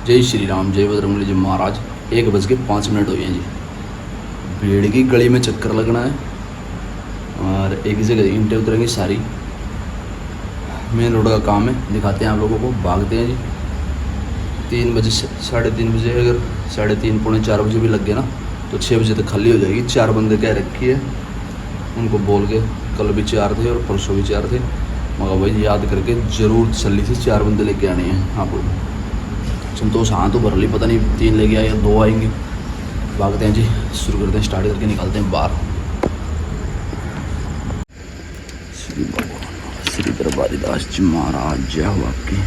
जय श्री राम, जय बजरंगबली जी महाराज। 1:05 हो गए हैं जी। भीड़ की गली में चक्कर लगना है और एक जगह ईंटें उतरेंगी सारी। मेन रोड का काम है, दिखाते हैं आप लोगों को। भागते हैं जी 3 बजे से 3:30 बजे, अगर 3:30 पौने 4 बजे भी लग गया ना तो 6 बजे तक खाली हो जाएगी। 4 बंदे कह रखी है, उनको बोल के कल भी 4 थे और परसों भी 4 थे, मगर भाई याद करके ज़रूर तसल्ली से 4 बंदे लेके आने हैं आप लोग। संतोष हाँ तो भर ली, पता नहीं 3 लेके आए या 2 आएंगे। भागते हैं जी, शुरू करते हैं, स्टार्ट करके निकालते हैं बाहर। श्री भगवान श्री दरबारीदास जी महाराज जय हो आपकी।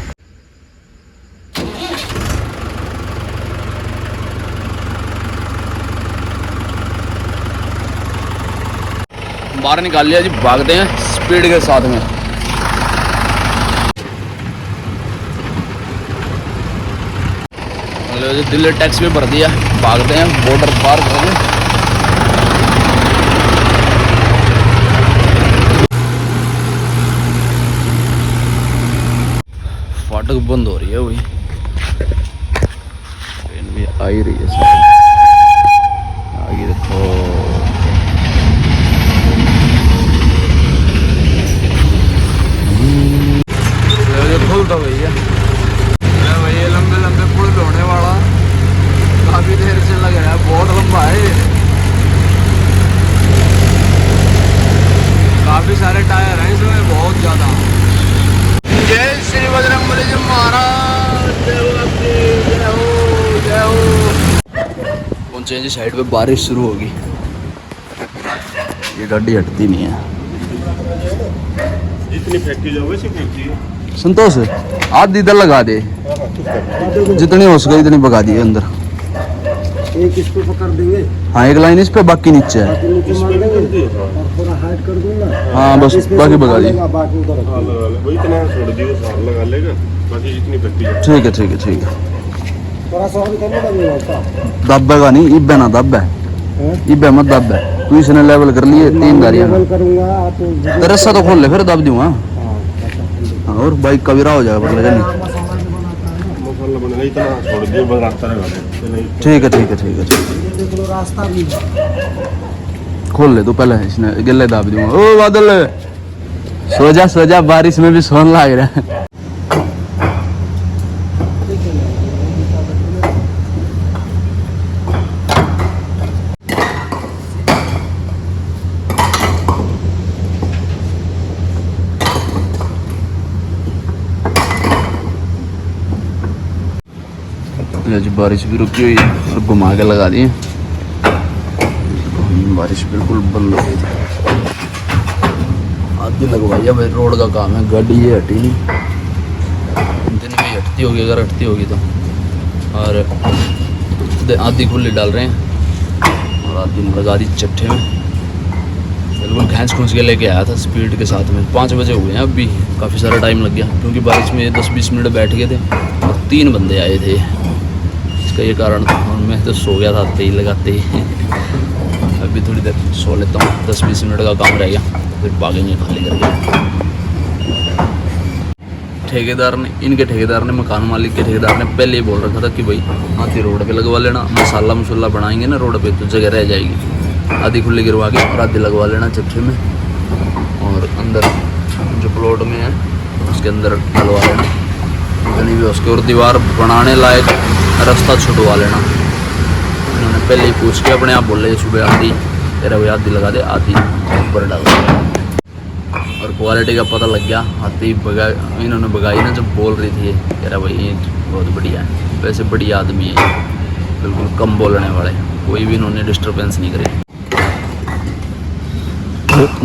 बाहर निकाल लिया जी, भागते हैं स्पीड के साथ में। दिल्ली टैक्स भी भर दिया, भागते हैं बॉर्डर पार करने। फाटक बंद हो रही है, वही ट्रेन भी आ ही रही है। आगे देखो, खुलता भैया भैया, लंबे लंबे पुल होने वाला, काफी देर से लग रहा है, बहुत लंबा है। काफी सारे टायर हैं इसमें, बहुत ज्यादा। जय श्री बजरंगबली जी महाराज जय हो जय हो। पहुंचे जी साइड पे, बारिश शुरू होगी। ये गाड़ी हटती नहीं है। जितनी फैक्ट्री जाओ वैसी फैक्ट्री संतोष आधी इधर लगा दे, जितनी हो सके इतनी भगा दिए अंदर। एक इस पे पकड़ देंगे। हाँ, एक लाइन इस पे, बाकी नीचे है। नीचे मार देंगे और थोड़ा हाइड कर दूंगा। हाँ बस, बाकी भगा दी। बाकी उधर लगा ले, वही इतना छोड़ दियो, सार लगा लेगा, बाकी जितनी फैक्ट्री जाओ। ठीक है ठीक है ठीक है। थोड़ा सा और करने लगेगा उसका। दब्बेगा नहीं, इब्बे ना दब्बे, इब्बे मत दब्बे। तू इसने लेवल कर लिए 3 गाड़ियाँ। लेवल करूंगा तो रस्सा तो खोल ले, फिर दब दूंगा। और बाइक का विरा हो जाएगा, पता नहीं। मसाला बनेगा, इतना छोड़ दियो, बस रास्ता लगा ले। ठीक है ठीक है ठीक है। देख लो रास्ता भी खोल ले तू पहले, इसने गिल्ले दाब दूंगा। ओ बादल सो जा, बारिश में भी सोन लग रहा है। आज बारिश भी रुकी हुई है और घुमा के लगा दिए। बारिश बिल्कुल बंद हो गई थी, आधी लगवाई है भाई। रोड का काम है, गाड़ी ये हटी नहीं, दिन में हटती होगी अगर हटती होगी तो। और आधी खुली डाल रहे हैं और आधी लगा दी चट्टे में। बिल्कुल खींच खूंच के लेके आया था स्पीड के साथ में। 5 बजे हुए हैं अभी, काफ़ी सारा टाइम लग गया क्योंकि बारिश में 10-20 मिनट बैठ गए थे और 3 बंदे आए थे। इसका ये कारण था, और मैं तो सो गया था तेल लगाते ही। अभी थोड़ी देर सो लेता हूँ, 10-20 मिनट का काम रह गया, फिर भागेंगे खाली करके। ठेकेदार ने, इनके ठेकेदार ने, मकान मालिक के ठेकेदार ने पहले ही बोल रखा था कि भाई आधी रोड पे लगवा लेना, मसाला बनाएंगे ना रोड पे तो जगह रह जाएगी। आधी खुली गिरवा के और आधी लगवा लेना चट्टे में, और अंदर जो प्लॉट में है उसके अंदर डलवा लेना कहीं भी उसके, और दीवार बनाने लायक रास्ता छुटवा लेना। उन्होंने पहले ही पूछ के अपने आप बोल रहे सुबह आधी, तेरा भाई आधी लगा दे, आधी ऊपर डाल दे। और क्वालिटी का पता लग गया, आधी भगा इन्होंने भगाई ना जब बोल रही थी, तेरा भाई ईंट बहुत बढ़िया है। वैसे बढ़िया आदमी है, बिल्कुल कम बोलने वाले, कोई भी इन्होंने डिस्टर्बेंस नहीं करी।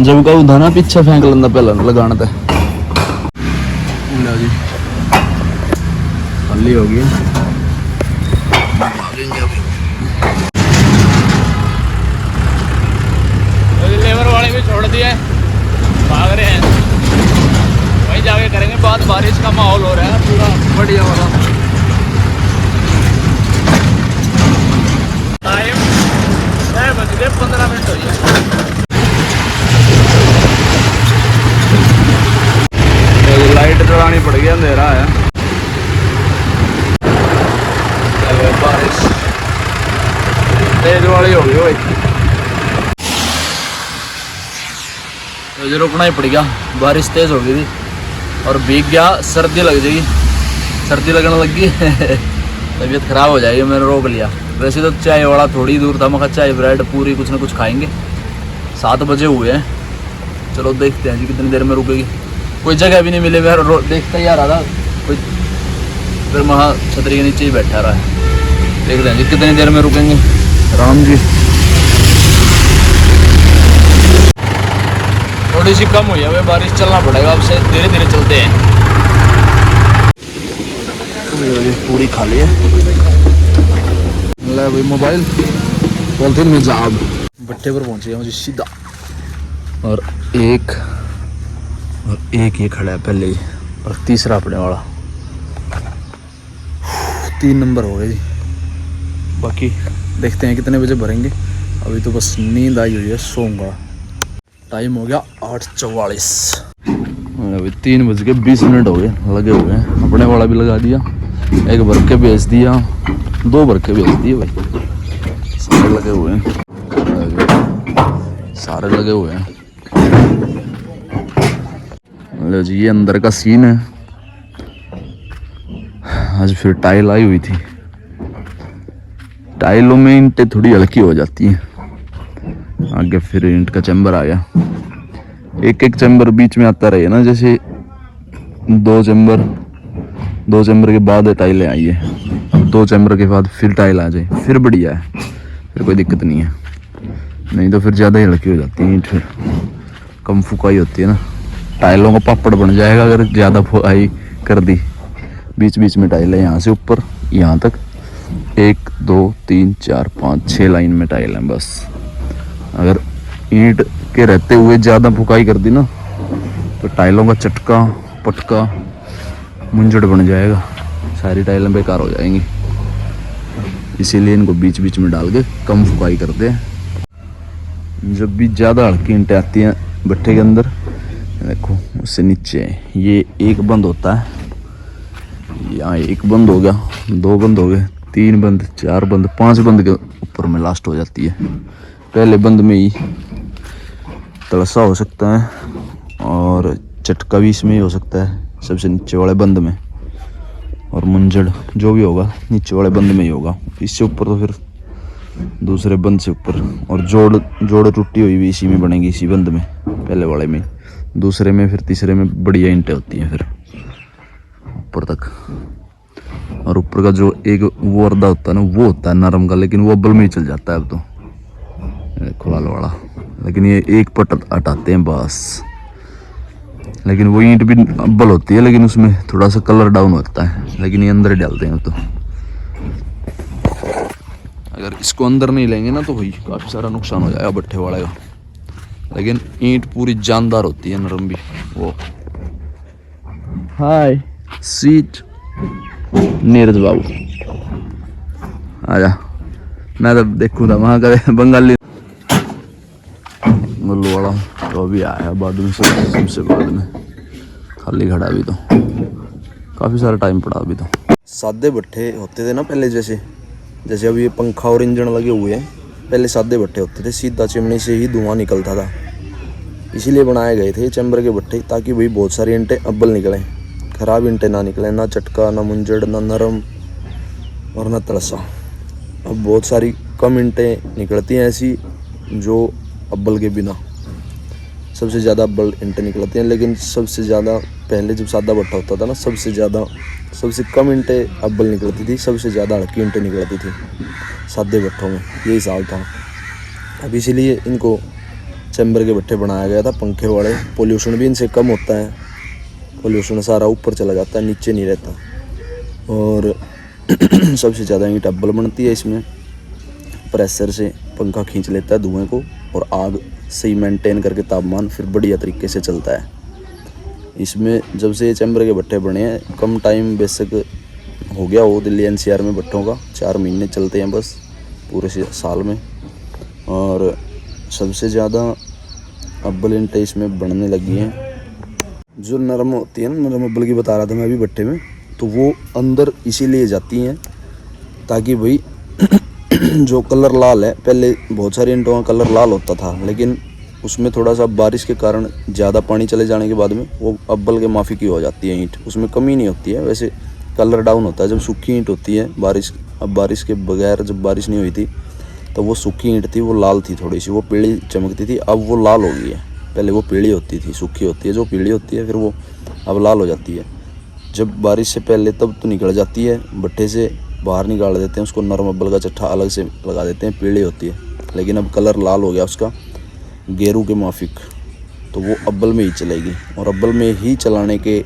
जब का उधाना पीछे फेंक लेना पहला लगाना था। जी खाली हो गई, लेबर वाले भी छोड़ दिए, भाग रहे हैं। वहीं जाके करेंगे बात। बारिश का माहौल हो रहा है पूरा बढ़िया वाला। टाइम 6:15 हो गया। लाइट ईंट चलानी पड़ गई, अंधेरा है। बारिश तेज वाली हो गई भाई, तो रुकना ही पड़ गया। बारिश तेज हो गई थी और भीग गया, सर्दी लग जाएगी, सर्दी लगने लगी तबीयत खराब हो जाएगी, मैंने रोक लिया। वैसे तो चाय वाला थोड़ी दूर था, मैं चाय ब्रेड पूरी कुछ ना कुछ खाएंगे। 7 बजे हुए हैं, चलो देखते हैं जी कितनी देर में रुकेगी। कोई जगह भी नहीं मिली, मैं देखता ही आ रहा था कोई, फिर वहाँ छतरी के नीचे ही बैठा रहा है। देखते हैं जी कितनी देर में रुकेंगे। राम जी थोड़ी सी कम हुई है हमें बारिश, चलना पड़ेगा अब से, धीरे धीरे चलते हैं। पूरी खाली है, ले भाई मोबाइल पॉलिथीन में जाब। भट्टे पर पहुंचे मुझे सीधा, और एक ये खड़ा है पहले ही, और तीसरा अपने वाला। 3 नंबर हो गए जी। बाकी देखते हैं कितने बजे भरेंगे। अभी तो बस नींद आई हुई है, सोऊंगा। टाइम हो गया 8:44। अभी 3:20 हो गए, लगे हुए हैं। अपने वाला भी लगा दिया, एक भर के बेच दिया, 2 भर के बेच दिए भाई। सारे लगे हुए हैं, सारे लगे हुए हैं। लो जी, ये अंदर का सीन है। आज फिर टाइल आई हुई थी, टाइलों में ईंटें थोड़ी हल्की हो जाती हैं। आगे फिर ईंट का चैम्बर आ गया, एक चैम्बर बीच में आता रहे ना, जैसे 2 चैम्बर के बाद टाइलें आई है। 2 चैम्बर के बाद फिर टाइल आ जाए, फिर बढ़िया है, फिर कोई दिक्कत नहीं है। नहीं तो फिर ज़्यादा ही हल्की हो जाती है ईंट, फिर कम फुकाई होती है ना, टाइलों का पापड़ बन जाएगा अगर ज़्यादा फुकाई कर दी। बीच बीच में टाइल है, यहाँ से ऊपर यहाँ तक 1 2 3 4 5 6 लाइन में टाइल है बस। अगर ईंट के रहते हुए ज़्यादा फुकाई कर दी ना, तो टाइलों का चटका पटका मुंजड़ बन जाएगा, सारी टाइलें बेकार हो जाएंगी। इसीलिए इनको बीच बीच में डाल के कम फुकाई करते हैं। जब भी ज़्यादा हल्की ईंटें आती हैं भट्टे के अंदर, देखो उससे नीचे ये एक बंद होता है, यहाँ एक बंद हो गया, 2 बंद हो गए, 3 बंद, 4 बंद, 5 बंद के ऊपर में लास्ट हो जाती है। पहले बंद में ही तलसा हो सकता है और चटका भी इसमें ही हो सकता है, सबसे नीचे वाले बंद में, और मुंजड़ जो भी होगा नीचे वाले बंद में ही होगा। इससे ऊपर तो फिर दूसरे बंद से ऊपर, और जोड़ टूटी हुई भी इसी में बनेगी, इसी बंद में, पहले वाले में, दूसरे में, फिर तीसरे में बढ़िया ईंटें होती हैं फिर ऊपर तक। और ऊपर का जो एक वो अर्दा होता है ना, वो होता है नरम का, लेकिन वो अब्बल में ही चल जाता है अब तो, खुलाल वाला। लेकिन ये एक पट हटाते हैं बस। लेकिन वो ईंट भी अब्बल होती है, लेकिन उसमें थोड़ा सा कलर डाउन होता है, लेकिन ये अंदर ही डालते हैं तो। अगर इसको अंदर नहीं लेंगे ना तो भाई काफ़ी सारा नुकसान हो जाएगा भट्ठे वाले का। लेकिन ईंट पूरी जानदार होती है, नरम भी। वो हाय सीट नीरज बाबू, आजा, मैं तो देखूँ था वहाँ का बंगाली मुल्लू वाला, तो अभी आया बाद में, सबसे बाद में खाली खड़ा। अभी तो काफ़ी सारा टाइम पड़ा। अभी तो सादे भट्ठे होते थे ना पहले, जैसे अभी ये पंखा और इंजन लगे हुए हैं, पहले सादे भट्ठे होते थे, सीधा चिमनी से ही धुआं निकलता था। इसीलिए बनाए गए थे चैम्बर के भट्ठे, ताकि भाई बहुत सारी ईंटें अब्बल निकलें, ख़राब ईंटें ना निकलें, ना चटका, ना मुंजड़, ना नरम और ना तलसा। अब बहुत सारी कम ईंटें निकलती हैं ऐसी जो अब्बल के बिना, सबसे ज़्यादा अब्बल ईंटें निकलती हैं। लेकिन सबसे ज़्यादा पहले जब सादा भट्ठा होता था ना, सबसे कम ईंटें अब्बल निकलती थी, सबसे ज़्यादा हल्की ईंटें निकलती थी सादे भट्ठों में, यही हिसाब था। अब इसीलिए इनको चैम्बर के भट्ठे बनाया गया था, पंखे वाले। पोल्यूशन भी इनसे कम होता है, पोल्यूशन सारा ऊपर चला जाता है, नीचे नहीं रहता। और सबसे ज़्यादा ईंट अब्बल बनती है इसमें, प्रेशर से पंखा खींच लेता है धुएं को, और आग सही मेंटेन करके तापमान फिर बढ़िया तरीके से चलता है इसमें। जब से ये चैम्बर के भट्ठे बने हैं, कम टाइम बेशक हो गया हो दिल्ली NCR में भट्टों का, 4 महीने चलते हैं बस पूरे साल में, और सबसे ज़्यादा अब्बल ईंटें इसमें बनने लगी हैं। जो नरम होती है ना, नरम अब्बल की बता रहा था मैं अभी भट्टे में, तो वो अंदर इसीलिए जाती हैं ताकि भाई जो कलर लाल है, पहले बहुत सारी ईंटों का कलर लाल होता था, लेकिन उसमें थोड़ा सा बारिश के कारण ज़्यादा पानी चले जाने के बाद में वो अब्बल के माफ़ी की हो जाती है ईंट, उसमें कमी नहीं होती है। वैसे कलर डाउन होता है जब सूखी ईंट होती है। अब बारिश के बगैर जब बारिश नहीं हुई थी तो वो सूखी ईंट थी, वो लाल थी थोड़ी सी, वो पीली चमकती थी, अब वो लाल हो गई है। पहले वो पीली होती थी, सूखी होती है, जो पीली होती है फिर वो अब लाल हो जाती है। जब बारिश से पहले तब तो निकल जाती है, भट्टे से बाहर निकाल देते हैं उसको, नरम अब्बल का चट्ठा अलग से लगा देते हैं, पीली होती है। लेकिन अब कलर लाल हो गया उसका गेरू के माफिक, तो वो अब्बल में ही चलेगी। और अब्बल में ही चलाने के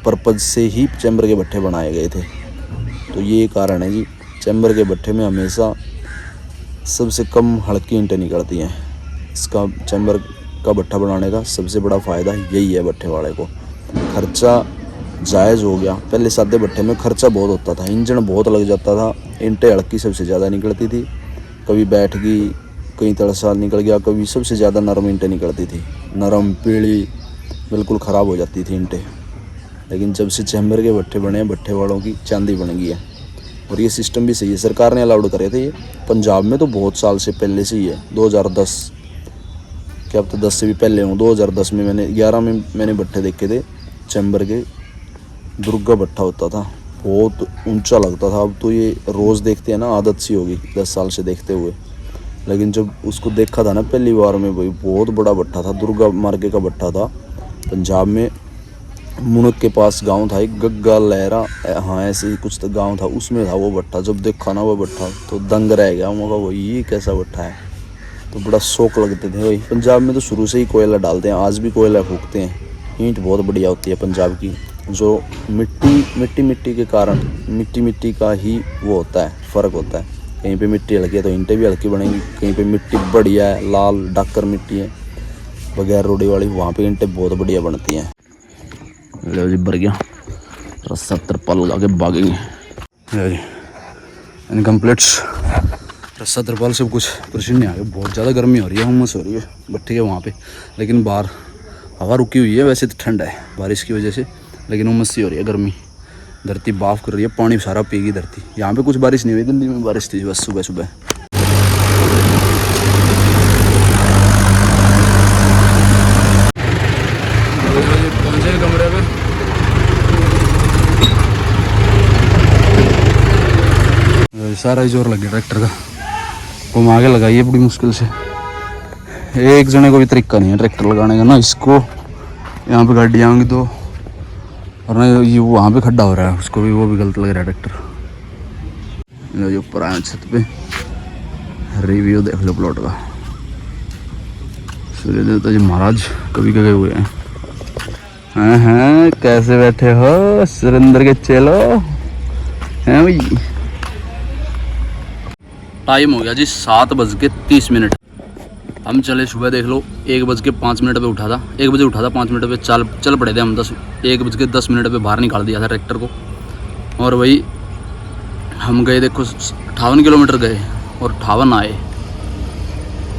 पर्पज़ से ही चैम्बर के भट्टे बनाए गए थे। तो ये कारण है जी, चैम्बर के भट्टे में हमेशा सबसे कम हल्की ईंटें निकलती हैं। इसका चैम्बर का भट्टा बनाने का सबसे बड़ा फ़ायदा यही है भट्टे वाले को। खर्चा जायज़ हो गया। पहले सादे भट्टे में खर्चा बहुत होता था, इंजन बहुत लग जाता था, ईंटें हल्की सबसे ज़्यादा निकलती थी, कभी बैठ गई, कहीं तड़सा निकल गया, कभी सबसे ज़्यादा नरम ईंटें निकलती थी, नरम पीली बिल्कुल ख़राब हो जाती थी ईंटें। लेकिन जब से चैम्बर के भट्टे बने, भट्टे वालों की चांदी बन गई है। और ये सिस्टम भी सही है, सरकार ने अलाउड करे थे ये। पंजाब में तो बहुत साल से पहले से ही है, 2010 क्या, अब तो 10 से भी पहले हूँ। 2010 में 11 में मैंने भट्टे देखे थे चैम्बर के। दुर्गा भट्टा होता था, बहुत ऊंचा लगता था। अब तो ये रोज़ देखते हैं ना, आदत सी होगी 10 साल से देखते हुए। लेकिन जब उसको देखा था ना पहली बार में, भाई बहुत बड़ा भट्टा था, दुर्गा मार्गे का भट्टा था। पंजाब में मुनक के पास गांव था एक, गग्गा लहरा, हाँ ऐसे ही कुछ तो गांव था, उसमें था वो भट्टा। जब देखा ना वो भट्टा तो दंग रह गया, मैं कहा भाई ये कैसा भट्टा है। तो बड़ा शौक लगते थे भाई। पंजाब में तो शुरू से ही कोयला डालते हैं, आज भी कोयला फूकते हैं। ईंट बहुत बढ़िया होती है पंजाब की, जो मिट्टी के कारण मिट्टी का ही वो होता है, फ़र्क होता है। कहीं पे मिट्टी हल्की है तो ईंटें भी हल्की बनेंगी, कहीं पे मिट्टी बढ़िया है, लाल डाकर मिट्टी है बगैर रोड़ी वाली, वहाँ पे ईंटें बहुत बढ़िया बनती हैं। लो जी भर गया, रस्सा तरपाल लगा के भागेंगे। लो जी इनकम्प्लीट्स, रस्सा तरपाल सब कुछ परेशानी आ गई। बहुत ज़्यादा गर्मी हो रही है, हुम्मस हो रही है भट्टे के वहाँ पे, लेकिन बाहर हवा रुकी हुई है। वैसे तो ठंड है बारिश की वजह से, लेकिन उमस सी हो रही है, गर्मी। धरती बाफ कर रही है, पानी सारा पीगी धरती। यहाँ पे कुछ बारिश नहीं हुई, दिल्ली में बारिश थी बस सुबह सुबह। पहुँचे कमरे पे, सारा जोर लग गया ट्रैक्टर का, घुमा के लगाई है बड़ी मुश्किल से। एक जने को भी तरीका नहीं है ट्रैक्टर लगाने का ना। इसको यहाँ पे गाड़ी आएंगी तो, और ना ये वहाँ पे खड्डा हो रहा है, उसको भी वो भी गलत लग रहा है ट्रैक्टर। जो ऊपर आया छत पे, रिव्यू देख लो प्लॉट का। सूर्य देवता जी महाराज कभी गए हुए हैं। हाँ कैसे बैठे हो सुरेंद्र के चेलो हैं भाई। टाइम हो गया जी 7:30। हम चले सुबह, देख लो 1:05 पे उठा था, 1 बजे उठा था, 5 मिनट पे चल पड़े थे हम। 1:10 पे बाहर निकाल दिया था ट्रैक्टर को। और वही हम गए, देखो 58 किलोमीटर गए और 58 आए।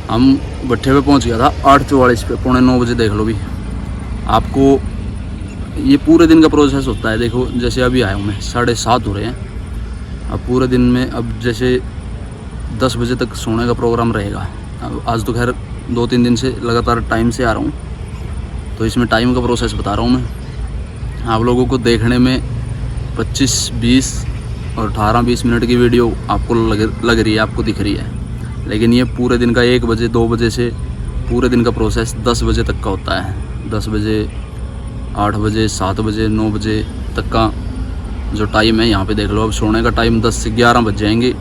हम भट्टे पे पहुंच गया था 8:44 पे, 8:45 बजे। देख लो भी, आपको ये पूरे दिन का प्रोसेस होता है। देखो जैसे अभी आया हूँ मैं, 7:30 हो रहे हैं। अब पूरे दिन में, अब जैसे 10 बजे तक सोने का प्रोग्राम रहेगा। आज तो खैर 2-3 दिन से लगातार टाइम से आ रहा हूँ, तो इसमें टाइम का प्रोसेस बता रहा हूँ मैं आप लोगों को। देखने में 25, 20 और 18-20 मिनट की वीडियो आपको लग रही है, आपको दिख रही है, लेकिन ये पूरे दिन का 1 बजे 2 बजे से पूरे दिन का प्रोसेस 10 बजे तक का होता है। 10 बजे, 8 बजे, 7 बजे, 9 बजे तक का जो टाइम है यहाँ पे देख लो। अब सोने का टाइम 10 से 11 बज जाएंगे।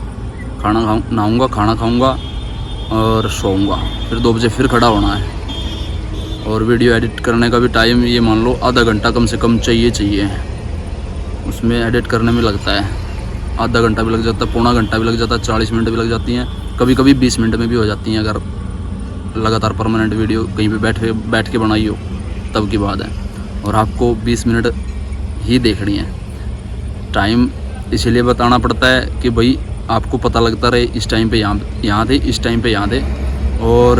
नहाऊँगा, खाना खाऊँगा और सोऊंगा, फिर 2 बजे फिर खड़ा होना है। और वीडियो एडिट करने का भी टाइम ये मान लो आधा घंटा कम से कम चाहिए। उसमें एडिट करने में लगता है आधा घंटा भी लग जाता है, पौना घंटा भी लग जाता है, 40 मिनट भी लग जाती हैं, कभी कभी 20 मिनट में भी हो जाती हैं, अगर लगातार परमानेंट वीडियो कहीं पे बैठ के बनाई हो तब की बात है। और आपको 20 मिनट ही देखनी है। टाइम इसीलिए बताना पड़ता है कि भाई आपको पता लगता रहे, इस टाइम पे यहाँ थे, इस टाइम पे यहाँ थे। और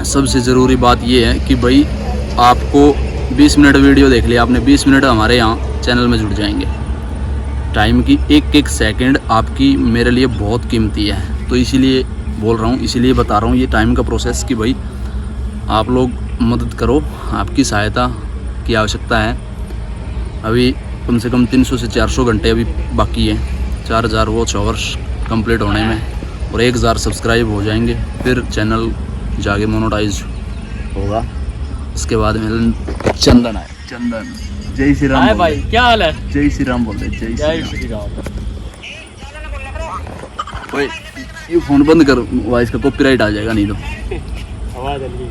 सबसे ज़रूरी बात ये है कि भाई आपको 20 मिनट वीडियो देख लिया आपने, 20 मिनट हमारे यहाँ चैनल में जुड़ जाएंगे। टाइम की एक एक सेकंड आपकी मेरे लिए बहुत कीमती है, तो इसीलिए बोल रहा हूँ, इसीलिए बता रहा हूँ ये टाइम का प्रोसेस कि भाई आप लोग मदद करो, आपकी सहायता की आवश्यकता है। अभी कम से कम 300 से 400 घंटे अभी बाकी है, 4000 वॉच आवर्स कंप्लीट होने में, और 1000 सब्सक्राइब हो जाएंगे, फिर चैनल जाके मोनेटाइज होगा। इसके बाद में चंदन है, चंदन जय श्री राम भाई क्या हाल है? जय श्री राम बोलते, जय श्री राम। ओए ये फ़ोन बंद कर, वॉइस का कॉपीराइट आ जाएगा नहीं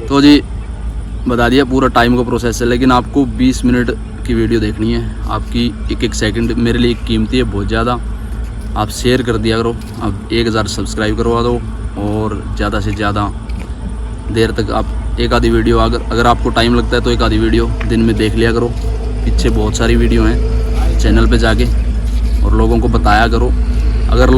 तो जी बता दिया पूरा टाइम का प्रोसेस है। लेकिन आपको 20 मिनट की वीडियो देखनी है, आपकी एक एक सेकंड मेरे लिए कीमती है बहुत ज़्यादा। आप शेयर कर दिया करो, अब 1000 सब्सक्राइब करवा दो, और ज़्यादा से ज़्यादा देर तक आप एक आधी वीडियो, अगर आपको टाइम लगता है तो एक आधी वीडियो दिन में देख लिया करो। पीछे बहुत सारी वीडियो हैं चैनल पे जाके, और लोगों को बताया करो। अगर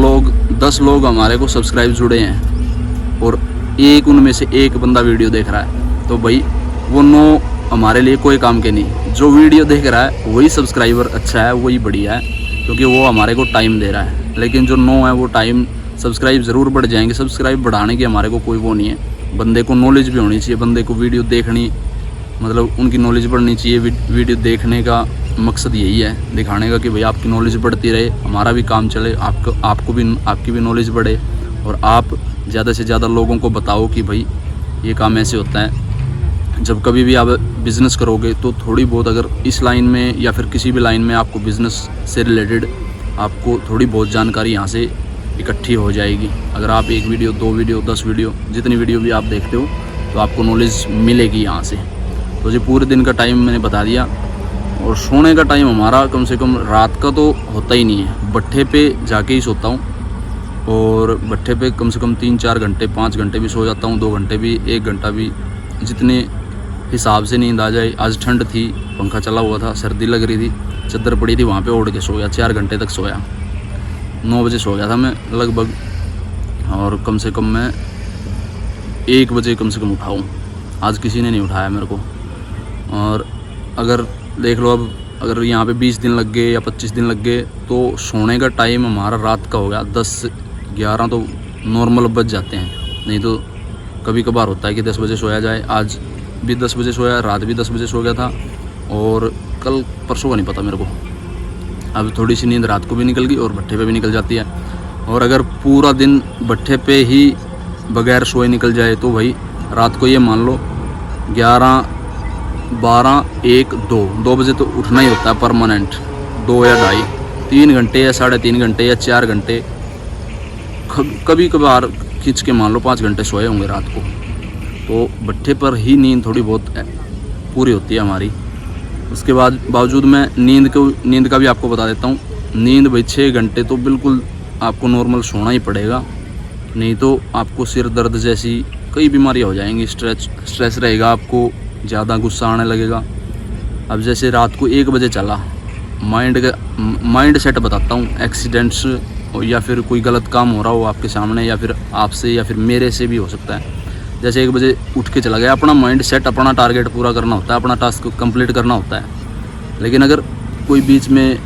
10 लोग हमारे को सब्सक्राइब जुड़े हैं और एक उनमें से एक बंदा वीडियो देख रहा है, तो भाई वो 9 हमारे लिए कोई काम के नहीं। जो वीडियो देख रहा है वही सब्सक्राइबर अच्छा है, वही बढ़िया है, क्योंकि वो हमारे को टाइम दे रहा है। लेकिन जो 9 है वो टाइम, सब्सक्राइब ज़रूर बढ़ जाएंगे। सब्सक्राइब बढ़ाने की हमारे को कोई वो नहीं है। बंदे को नॉलेज भी होनी चाहिए, बंदे को वीडियो देखनी, मतलब उनकी नॉलेज बढ़नी चाहिए। वीडियो देखने का मकसद यही है, दिखाने का कि भाई आपकी नॉलेज बढ़ती रहे, हमारा भी काम चले, आपकी भी नॉलेज बढ़े, और आप ज़्यादा से ज़्यादा लोगों को बताओ कि भाई ये काम ऐसे होता है। जब कभी भी आप बिज़नेस करोगे तो थोड़ी बहुत, अगर इस लाइन में या फिर किसी भी लाइन में आपको बिज़नेस से रिलेटेड आपको थोड़ी बहुत जानकारी यहाँ से इकट्ठी हो जाएगी। अगर आप 1 वीडियो, 2 वीडियो, 10 वीडियो, जितनी वीडियो भी आप देखते हो तो आपको नॉलेज मिलेगी यहाँ से। तो जी पूरे दिन का टाइम मैंने बता दिया, और सोने का टाइम हमारा कम से कम रात का तो होता ही नहीं है, भट्ठे पे जाके ही सोता हूँ। और भट्ठे पे कम से कम 3-4 घंटे, 5 घंटे भी सो जाता हूँ, 2 घंटे भी, 1 घंटा भी, जितने हिसाब से नींद आ जाए। आज ठंड थी, पंखा चला हुआ था, सर्दी लग रही थी, चादर पड़ी थी, वहाँ पे ओढ़ के सो गया। 4 घंटे तक सोया, 9 बजे सो गया था मैं लगभग, और कम से कम मैं 1 बजे कम से कम उठाऊँ। आज किसी ने नहीं उठाया मेरे को। और अगर देख लो, अब अगर यहाँ पे 20 दिन लग गए या 25 दिन लग गए, तो सोने का टाइम हमारा रात का हो गया 10-11 तो नॉर्मल बज जाते हैं। नहीं तो कभी कभार होता है कि 10 बजे सोया जाए। आज भी 10 बजे सोया, रात भी 10 बजे सो गया था, और कल परसों का नहीं पता मेरे को। अब थोड़ी सी नींद रात को भी निकल गई और भट्ठे पे भी निकल जाती है। और अगर पूरा दिन भट्ठे पे ही बगैर सोए निकल जाए तो भाई रात को ये मान लो 11, 12, 1, 2 बजे तो उठना ही होता है परमानेंट। 2 या 2.5, 3 घंटे या 3.5 घंटे या 4 घंटे, कभी कभार खींच के मान लो 5 घंटे सोए होंगे रात को। तो भट्ठे पर ही नींद थोड़ी बहुत पूरी होती है हमारी। उसके बावजूद मैं नींद का भी आपको बता देता हूँ। नींद भाई 6 घंटे तो बिल्कुल आपको नॉर्मल सोना ही पड़ेगा, नहीं तो आपको सिर दर्द जैसी कई बीमारियाँ हो जाएंगी। स्ट्रेस रहेगा, आपको ज़्यादा गुस्सा आने लगेगा। अब जैसे रात को 1 बजे चला, माइंड सेट बताता हूँ, एक्सीडेंट्स या फिर कोई गलत काम हो रहा हो आपके सामने, या फिर आपसे या फिर मेरे से भी हो सकता है। जैसे 1 बजे उठ के चला गया, अपना माइंड सेट, अपना टारगेट पूरा करना होता है, अपना टास्क कंप्लीट करना होता है। लेकिन अगर कोई बीच में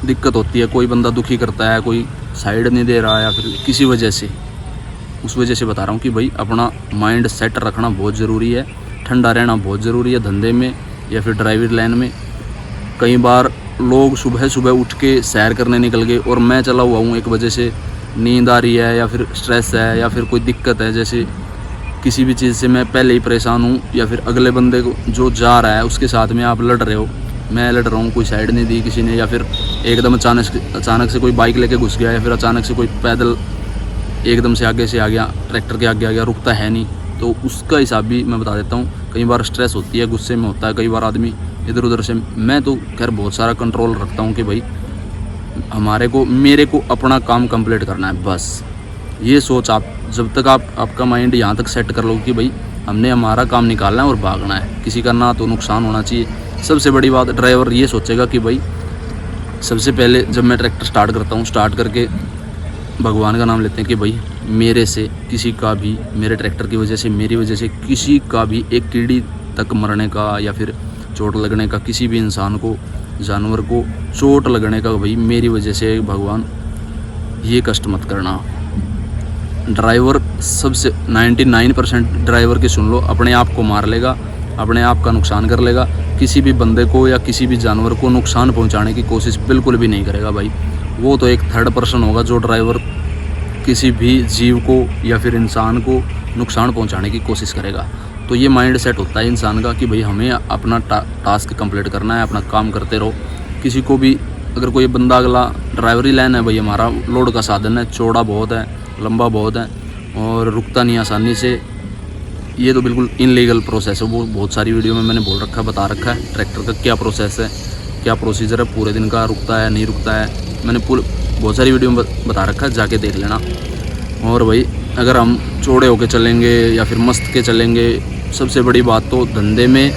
दिक्कत होती है, कोई बंदा दुखी करता है, कोई साइड नहीं दे रहा है, या फिर किसी वजह से, उस वजह से बता रहा हूँ कि भाई अपना माइंड सेट रखना बहुत ज़रूरी है। ठंडा रहना बहुत ज़रूरी है धंधे में या फिर ड्राइविंग लाइन में। कई बार लोग सुबह उठ के सैर करने निकल गए और मैं चला हुआ हूँ 1 बजे से, नींद आ रही है या फिर स्ट्रेस है या फिर कोई दिक्कत है, जैसे किसी भी चीज़ से मैं पहले ही परेशान हूँ, या फिर अगले बंदे को जो जा रहा है उसके साथ में आप लड़ रहे हो, मैं लड़ रहा हूँ, कोई साइड नहीं दी किसी ने, या फिर एकदम अचानक से कोई बाइक लेके घुस गया, या फिर अचानक से कोई पैदल एकदम से आगे से आ गया, ट्रैक्टर के आगे आ गया, रुकता है नहीं, तो उसका हिसाब भी मैं बता देता हूँ। कई बार स्ट्रेस होती है, गुस्से में होता है कई बार आदमी इधर उधर से। मैं तो खैर बहुत सारा कंट्रोल रखता हूँ कि भाई मेरे को अपना काम कंप्लीट करना है, बस ये सोच आप जब तक आपका माइंड यहाँ तक सेट कर लो कि भाई हमने हमारा काम निकालना है और भागना है, किसी का ना तो नुकसान होना चाहिए। सबसे बड़ी बात, ड्राइवर ये सोचेगा कि भाई सबसे पहले जब मैं ट्रैक्टर स्टार्ट करता हूँ, स्टार्ट करके भगवान का नाम लेते हैं कि भाई मेरे से किसी का भी, मेरे ट्रैक्टर की वजह से, मेरी वजह से किसी का भी एक कीड़ी तक मरने का या फिर चोट लगने का, किसी भी इंसान को, जानवर को चोट लगने का, भाई मेरी वजह से भगवान ये कष्ट मत करना। ड्राइवर सबसे 99% ड्राइवर की सुन लो, अपने आप को मार लेगा, अपने आप का नुकसान कर लेगा, किसी भी बंदे को या किसी भी जानवर को नुकसान पहुंचाने की कोशिश बिल्कुल भी नहीं करेगा भाई। वो तो एक थर्ड पर्सन होगा जो ड्राइवर किसी भी जीव को या फिर इंसान को नुकसान पहुंचाने की कोशिश करेगा। तो ये माइंड सेट होता है इंसान का कि भाई हमें अपना टास्क कंप्लीट करना है, अपना काम करते रहो। किसी को भी अगर कोई बंदा अगला ड्राइवरी लाइन है भाई, हमारा लोड का साधन है, चौड़ा बहुत है, लंबा बहुत है और रुकता नहीं आसानी से, ये तो बिल्कुल इनलीगल प्रोसेस है। वो बहुत सारी वीडियो में मैंने बोल रखा है, बता रखा है ट्रैक्टर का क्या प्रोसेस है, क्या प्रोसीजर है, पूरे दिन का रुकता है नहीं रुकता है, मैंने बहुत सारी वीडियो में बता रखा है, जाके देख लेना। और भाई अगर हम चौड़े होके चलेंगे या फिर मस्त के चलेंगे, सबसे बड़ी बात तो धंधे में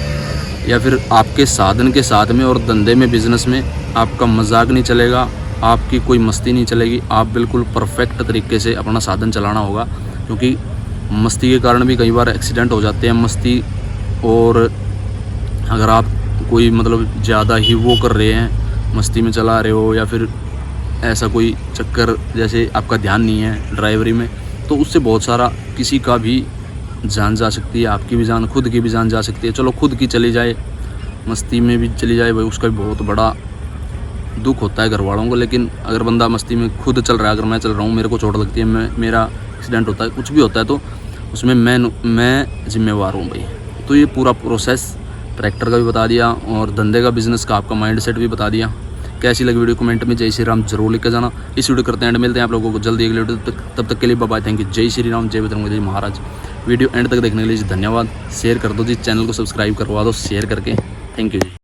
या फिर आपके साधन के साथ में और धंधे में, बिजनेस में आपका मजाक नहीं चलेगा, आपकी कोई मस्ती नहीं चलेगी। आप बिल्कुल परफेक्ट तरीके से अपना साधन चलाना होगा, क्योंकि मस्ती के कारण भी कई बार एक्सीडेंट हो जाते हैं। मस्ती, और अगर आप कोई मतलब ज़्यादा ही वो कर रहे हैं, मस्ती में चला रहे हो या फिर ऐसा कोई चक्कर जैसे आपका ध्यान नहीं है ड्राइवरी में, तो उससे बहुत सारा किसी का भी जान जा सकती है, आपकी भी जान, खुद की भी जान जा सकती है। चलो खुद की चली जाए, मस्ती में भी चली जाए भाई, उसका भी बहुत बड़ा दुख होता है घर वालों को। लेकिन अगर बंदा मस्ती में खुद चल रहा है, अगर मैं चल रहा हूँ, मेरे को चोट लगती है, मेरा एक्सीडेंट होता है, कुछ भी होता है, तो उसमें मैं जिम्मेवार हूँ भाई। तो ये पूरा प्रोसेस ट्रैक्टर का भी बता दिया और धंधे का, बिजनेस का आपका माइंड सेट भी बता दिया। कैसी लगी वीडियो कमेंट में जय श्री राम जरूर लिख के जाना। इस वीडियो करते हैं एंड, मिलते हैं आप लोगों को जल्दी अगले वीडियो तब तक के लिए बाय बाय, थैंक यू। जय श्री राम, जय बजरंग बली महाराज। वीडियो एंड तक देखने के लिए धन्यवाद। शेयर कर दो जी, चैनल को सब्सक्राइब करवा दो शेयर करके, थैंक यू जी।